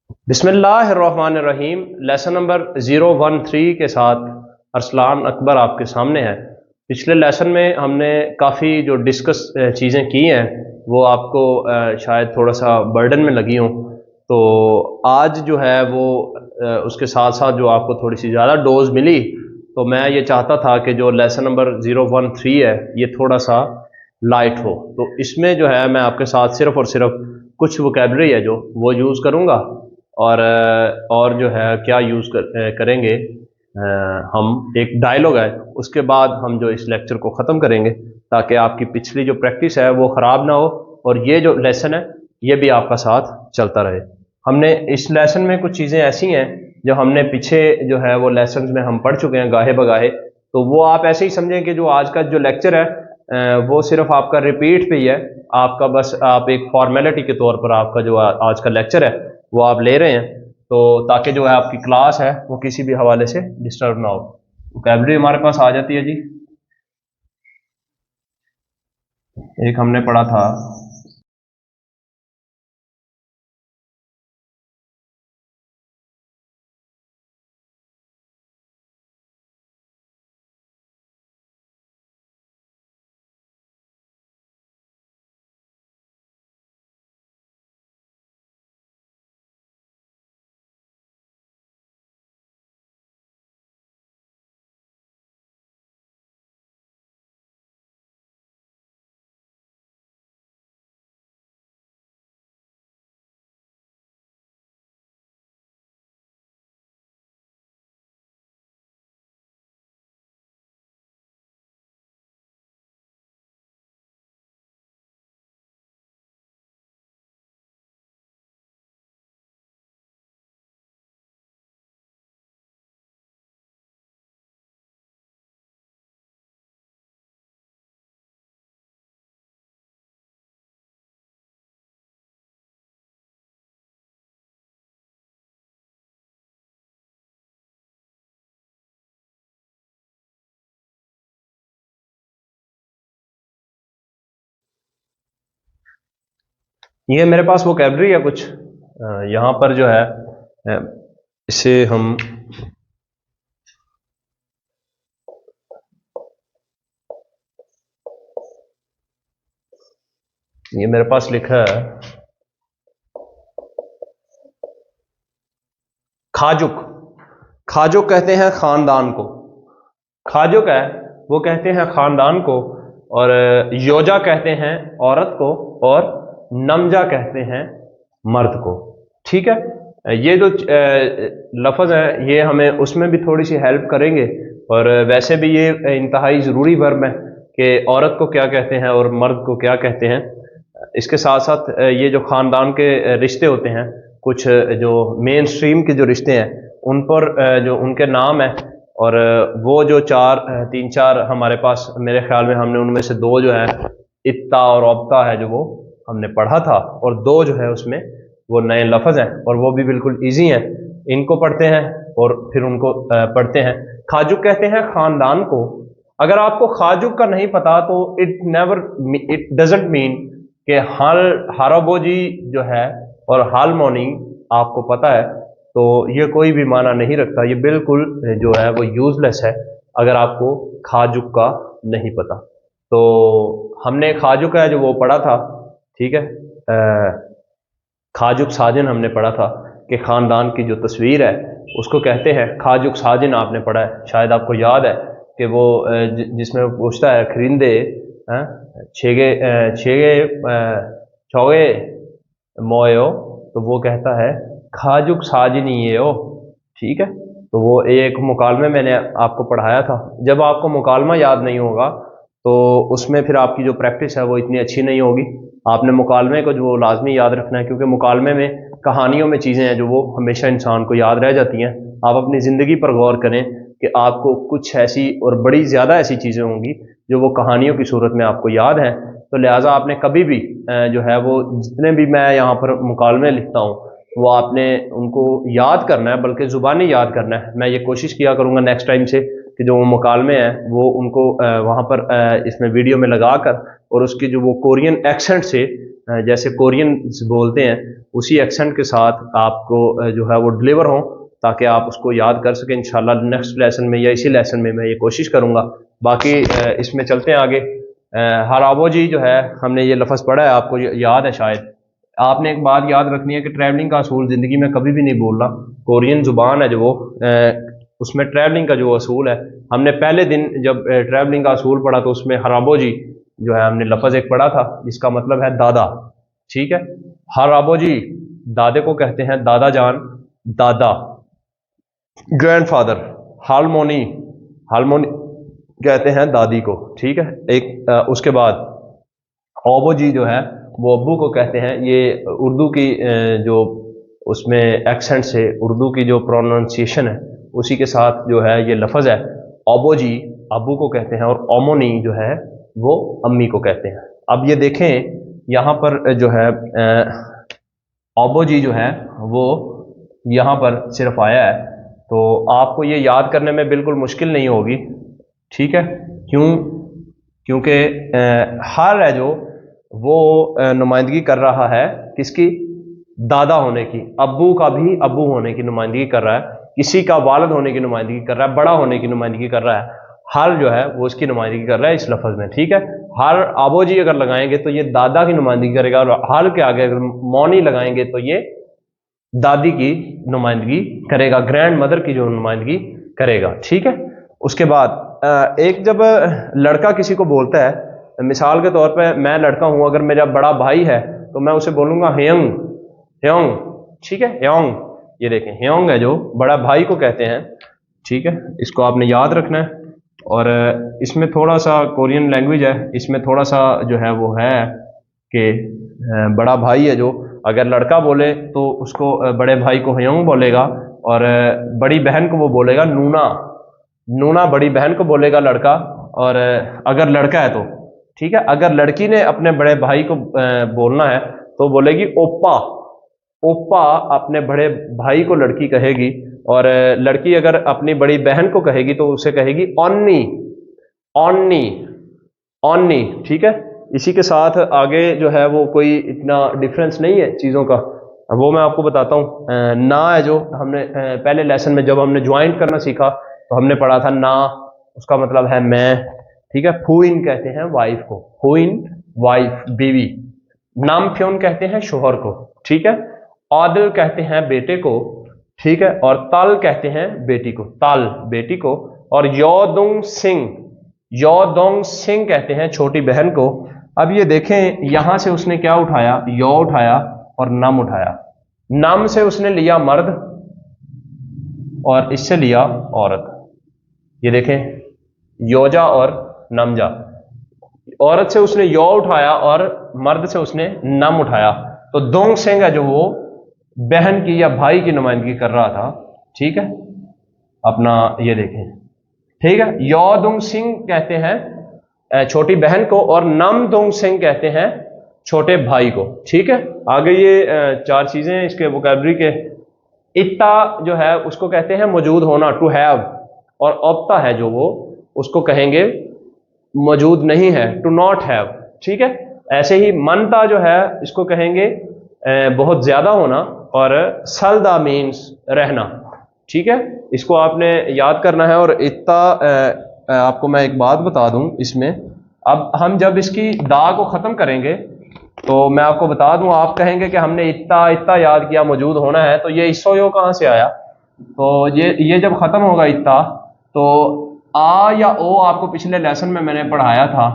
बिस्मिल्लाहिर्रहमानिर्रहीम। Lesson number 013 के साथ अरसलान अकबर आपके सामने है। पिछले लेसन में हमने काफ़ी जो डिस्कस चीज़ें की हैं वो आपको शायद थोड़ा सा बर्डन में लगी हों, तो आज जो है वो उसके साथ साथ जो आपको थोड़ी सी ज़्यादा डोज मिली, तो मैं ये चाहता था कि जो लेसन नंबर 013 है ये थोड़ा सा लाइट हो। तो इसमें जो है मैं आपके साथ सिर्फ़ और सिर्फ कुछ वोकेबलरी है जो वो यूज़ करूँगा, और जो है क्या यूज़ करेंगे, हम एक डायलॉग है, उसके बाद हम जो इस लेक्चर को ख़त्म करेंगे ताकि आपकी पिछली जो प्रैक्टिस है वो ख़राब ना हो और ये जो लेसन है ये भी आपका साथ चलता रहे। हमने इस लेसन में कुछ चीज़ें ऐसी हैं जो हमने पीछे जो है वो लेसन में हम पढ़ चुके हैं गाहे बगाहे, तो वो आप ऐसे ही समझें कि जो आज का जो लेक्चर है वो सिर्फ आपका रिपीट पे ही है। आपका बस आप एक फॉर्मेलिटी के तौर पर आपका जो आज का लेक्चर है वो आप ले रहे हैं, तो ताकि जो है आपकी क्लास है वो किसी भी हवाले से डिस्टर्ब ना हो। वोकैबुलरी हमारे पास आ जाती है जी। एक हमने पढ़ा था, ये मेरे पास वोकैबुलरी है कुछ यहाँ पर जो है इसे हम ये मेरे पास लिखा है खाजुक। खाजुक कहते हैं खानदान को, खाजुक है वो कहते हैं खानदान को, और योजा कहते हैं औरत को, और नमजा कहते हैं मर्द को। ठीक है, ये जो लफ्ज़ है ये हमें उसमें भी थोड़ी सी हेल्प करेंगे, और वैसे भी ये इंतहाई ज़रूरी वर्ब है कि औरत को क्या कहते हैं और मर्द को क्या कहते हैं। इसके साथ साथ ये जो ख़ानदान के रिश्ते होते हैं, कुछ जो मेन स्ट्रीम के जो रिश्ते हैं उन पर जो उनके नाम है, और वो जो तीन चार हमारे पास मेरे ख्याल में हमने उनमें से दो जो है इत्ता और औब्ता है जो वो हमने पढ़ा था, और दो जो है उसमें वो नए लफ्ज़ हैं और वो भी बिल्कुल इजी हैं। इनको पढ़ते हैं और फिर उनको पढ़ते हैं। खाजुक कहते हैं ख़ानदान को। अगर आपको खाजुक का नहीं पता तो इट डजेंट मीन कि हाल हाराबोजी जो है और हाल मॉर्निंग आपको पता है, तो ये कोई भी माना नहीं रखता। ये बिल्कुल जो है वो यूजलेस है अगर आपको खाजुक का नहीं पता। तो हमने खाजुक है जो वो पढ़ा था, ठीक है। खाजुक साजिन हमने पढ़ा था कि ख़ानदान की जो तस्वीर है उसको कहते हैं खाजुक साजिन। आपने पढ़ा है, शायद आपको याद है कि वो जिसमें वो पूछता है खरिंदे छेगे छेगे चौगे मोयो, तो वो कहता है खाजुक साजिनी ये हो। ठीक है, तो वो एक मुकालमे मैंने आपको पढ़ाया था। जब आपको मुकालमा याद नहीं होगा तो उसमें फिर आपकी जो प्रैक्टिस है वो इतनी अच्छी नहीं होगी। आपने मुकालमे को जो लाजमी याद रखना है, क्योंकि मुकालमे में कहानियों में चीज़ें हैं जो वो हमेशा इंसान को याद रह जाती हैं। आप अपनी ज़िंदगी पर गौर करें कि आपको कुछ ऐसी और बड़ी ज़्यादा ऐसी चीज़ें होंगी जो वो कहानियों की सूरत में आपको याद हैं। तो लिहाजा आपने कभी भी जो है वो जितने भी मैं यहाँ पर मुकालमे लिखता हूँ वो आपने उनको याद करना है, बल्कि ज़ुबानी याद करना है। मैं ये कोशिश किया करूँगा नेक्स्ट टाइम से कि जो मुकालमे हैं वो उनको वहाँ पर इसमें वीडियो में लगा कर और उसकी जो वो कोरियन एक्सेंट से जैसे कोरियन बोलते हैं उसी एक्सेंट के साथ आपको जो है वो डिलीवर हो, ताकि आप उसको याद कर सकें। इंशाल्लाह नेक्स्ट लेसन में या इसी लेसन में मैं ये कोशिश करूँगा। बाकी इसमें चलते हैं आगे। हराबो जी जो है हमने ये लफ्ज़ पढ़ा है, आपको याद है शायद। आपने एक बात याद रखनी है कि ट्रैवलिंग का असूल ज़िंदगी में कभी भी नहीं भूलना। कोरियन ज़ुबान है जो वो उसमें ट्रैवलिंग का जो असूल है, हमने पहले दिन जब ट्रैवलिंग का असूल पढ़ा तो उसमें हराबो जी जो है हमने लफ्ज़ एक पढ़ा था जिसका मतलब है दादा। ठीक है, हराबो जी दादे को कहते हैं दादा जान, दादा। ग्रैंडफादर हालमोनी, हालमोनी कहते हैं दादी को। ठीक है, एक उसके बाद ओबो जी जो है वो अब्बू को कहते हैं। ये उर्दू की जो उसमें एक्सेंट से उर्दू की जो प्रोनाउंसिएशन है उसी के साथ जो है ये लफ्ज़ है। ओबो जी अब्बू को कहते हैं और ओमोनी जो है वो अम्मी को कहते हैं। अब ये देखें यहाँ पर जो है ओबो जी जो है वो यहाँ पर सिर्फ आया है, तो आपको ये याद करने में बिल्कुल मुश्किल नहीं होगी। ठीक है, क्यों? क्योंकि हर है जो वो नुमाइंदगी कर रहा है किसकी? दादा होने की। अब्बू का भी अब्बू होने की नुमाइंदगी कर रहा है, किसी का वालिद होने की नुमाइंदगी कर रहा है, बड़ा होने की नुमाइंदगी कर रहा है। हर जो है वो उसकी नुमाइंदगी कर रहा है इस लफ्ज़ में। ठीक है, हर आबो जी अगर लगाएंगे तो ये दादा की नुमाइंदगी करेगा, और हर के आगे अगर मौनी लगाएंगे तो ये दादी की नुमाइंदगी करेगा, ग्रैंड मदर की जो नुमाइंदगी करेगा। ठीक है, उसके बाद एक जब लड़का किसी को बोलता है, मिसाल के तौर पे मैं लड़का हूं, अगर मेरा बड़ा भाई है तो मैं उसे बोलूंगा ह्योंग, ह्योंग। ठीक है, ह्योंग, ये देखें ह्योंग है जो बड़ा भाई को कहते हैं। ठीक है, इसको आपने याद रखना है। और इसमें थोड़ा सा कोरियन लैंग्वेज है, इसमें थोड़ा सा जो है वो है कि बड़ा भाई है जो अगर लड़का बोले तो उसको बड़े भाई को ह्योंग बोलेगा, और बड़ी बहन को वो बोलेगा नूना। नूना बड़ी बहन को बोलेगा लड़का, और अगर लड़का है तो ठीक है। अगर लड़की ने अपने बड़े भाई को बोलना है तो बोलेगी ओप्पा। ओप्पा अपने बड़े भाई को लड़की कहेगी, और लड़की अगर अपनी बड़ी बहन को कहेगी तो उसे कहेगी ओन्नी, ओन्नी, ओन्नी। ठीक है, इसी के साथ आगे जो है वो कोई इतना डिफरेंस नहीं है चीज़ों का, वो मैं आपको बताता हूँ। ना है जो हमने पहले लेसन में जब हमने ज्वाइंट करना सीखा तो हमने पढ़ा था ना, उसका मतलब है मैं। ठीक है, फुइन कहते हैं वाइफ को, फुइन वाइफ बीवी। नामफ्योन कहते हैं शोहर को। ठीक है, आदिल कहते हैं बेटे को। ठीक है, और ताल कहते हैं बेटी को, ताल बेटी को। और योदोंग सिंह, योदोंग सिंह कहते हैं छोटी बहन को। अब ये देखें यहां से उसने क्या उठाया, यो उठाया और नम उठाया। नम से उसने लिया मर्द और इससे लिया औरत। ये देखें योजा और नमजा, औरत से उसने यो उठाया और मर्द से उसने नम उठाया। तो दोंग सिंह है जो वो बहन की या भाई की नुमाइंदगी कर रहा था। ठीक है, अपना ये देखें। ठीक है, यो दोंग सिंह कहते हैं छोटी बहन को, और नम दोंग सिंह कहते हैं छोटे भाई को। ठीक है, आगे ये चार चीजें इसके वोकैबुलरी के। इत्ता जो है उसको कहते हैं मौजूद होना, टू हैव, और ओप्ता है जो वो उसको कहेंगे मौजूद नहीं है, टू नॉट हैव। ठीक है, ऐसे ही मनता जो है इसको कहेंगे बहुत ज्यादा होना, और सलदा मीन्स रहना। ठीक है, इसको आपने याद करना है। और इत्ता आपको मैं एक बात बता दूं इसमें, अब हम जब इसकी दा को ख़त्म करेंगे तो मैं आपको बता दूं, आप कहेंगे कि हमने इत्ता इत्ता याद किया, मौजूद होना है, तो ये इसो यो कहाँ से आया? तो ये जब ख़त्म होगा इत्ता, तो आ या ओ आपको पिछले लेसन में मैंने पढ़ाया था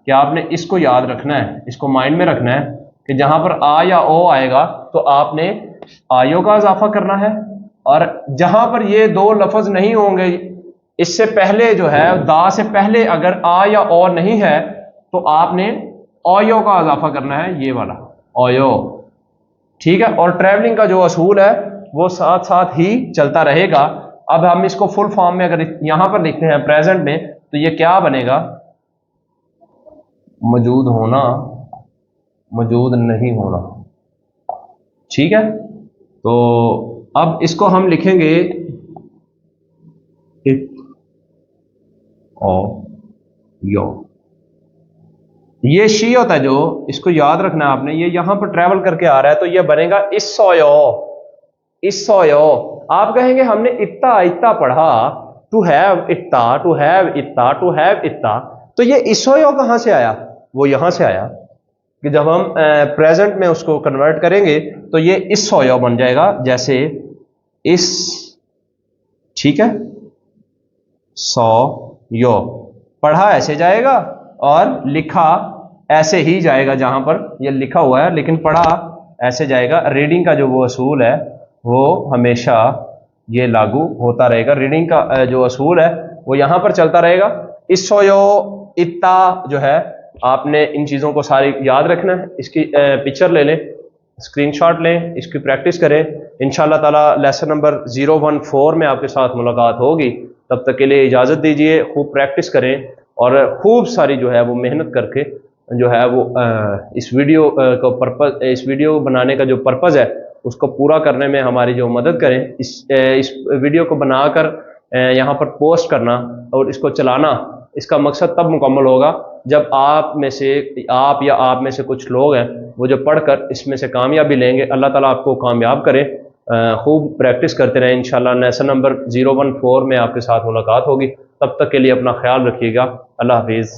कि आपने इसको याद रखना है, इसको माइंड में रखना है कि जहां पर आ या ओ आएगा तो आपने आयो का इजाफा करना है, और जहां पर ये दो लफ्ज नहीं होंगे, इससे पहले जो है दा से पहले अगर आ या ओ नहीं है तो आपने ओयो का इजाफा करना है, ये वाला ओयो। ठीक है, और ट्रैवलिंग का जो असूल है वो साथ साथ ही चलता रहेगा। अब हम इसको फुल फॉर्म में अगर यहां पर लिखते हैं प्रेजेंट में तो ये क्या बनेगा? मौजूद होना, मौजूद नहीं होना। ठीक है, तो अब इसको हम लिखेंगे इट और यो। ये शी होता है जो, इसको याद रखना है आपने, ये यहां पर ट्रेवल करके आ रहा है तो ये बनेगा इसोयो। इसोयो। आप कहेंगे हमने इत्ता इत्ता पढ़ा, टू हैव इत्ता, टू हैव इत्ता, टू हैव इत्ता, तो ये इसोयो कहां से आया? वो यहां से आया कि जब हम प्रेजेंट में उसको कन्वर्ट करेंगे तो ये इसोयो बन जाएगा, जैसे इस, ठीक है, सौ यो, पढ़ा ऐसे जाएगा और लिखा ऐसे ही जाएगा, जहां पर ये लिखा हुआ है, लेकिन पढ़ा ऐसे जाएगा। रीडिंग का जो वो असूल है वो हमेशा ये लागू होता रहेगा। रीडिंग का जो असूल है वो यहां पर चलता रहेगा। इसोयो इत्ता जो है, आपने इन चीज़ों को सारी याद रखना है। इसकी पिक्चर ले लें, स्क्रीनशॉट लें, इसकी प्रैक्टिस करें। इंशाल्लाह ताला लेसन नंबर 014 में आपके साथ मुलाकात होगी। तब तक के लिए इजाज़त दीजिए। खूब प्रैक्टिस करें और खूब सारी जो है वो मेहनत करके जो है वो इस वीडियो को पर्पज़, इस वीडियो बनाने का जो पर्पज़ है उसको पूरा करने में हमारी जो मदद करें। इस वीडियो को बनाकर यहाँ पर पोस्ट करना और इसको चलाना, इसका मकसद तब मुकम्मल होगा जब आप में से, आप या आप में से कुछ लोग हैं वो जो पढ़कर इसमें से कामयाबी लेंगे। अल्लाह ताला आपको कामयाब करे। खूब प्रैक्टिस करते रहें। इंशाल्लाह लेसन नंबर 014 में आपके साथ मुलाकात होगी। तब तक के लिए अपना ख्याल रखिएगा। अल्लाह हाफिज़।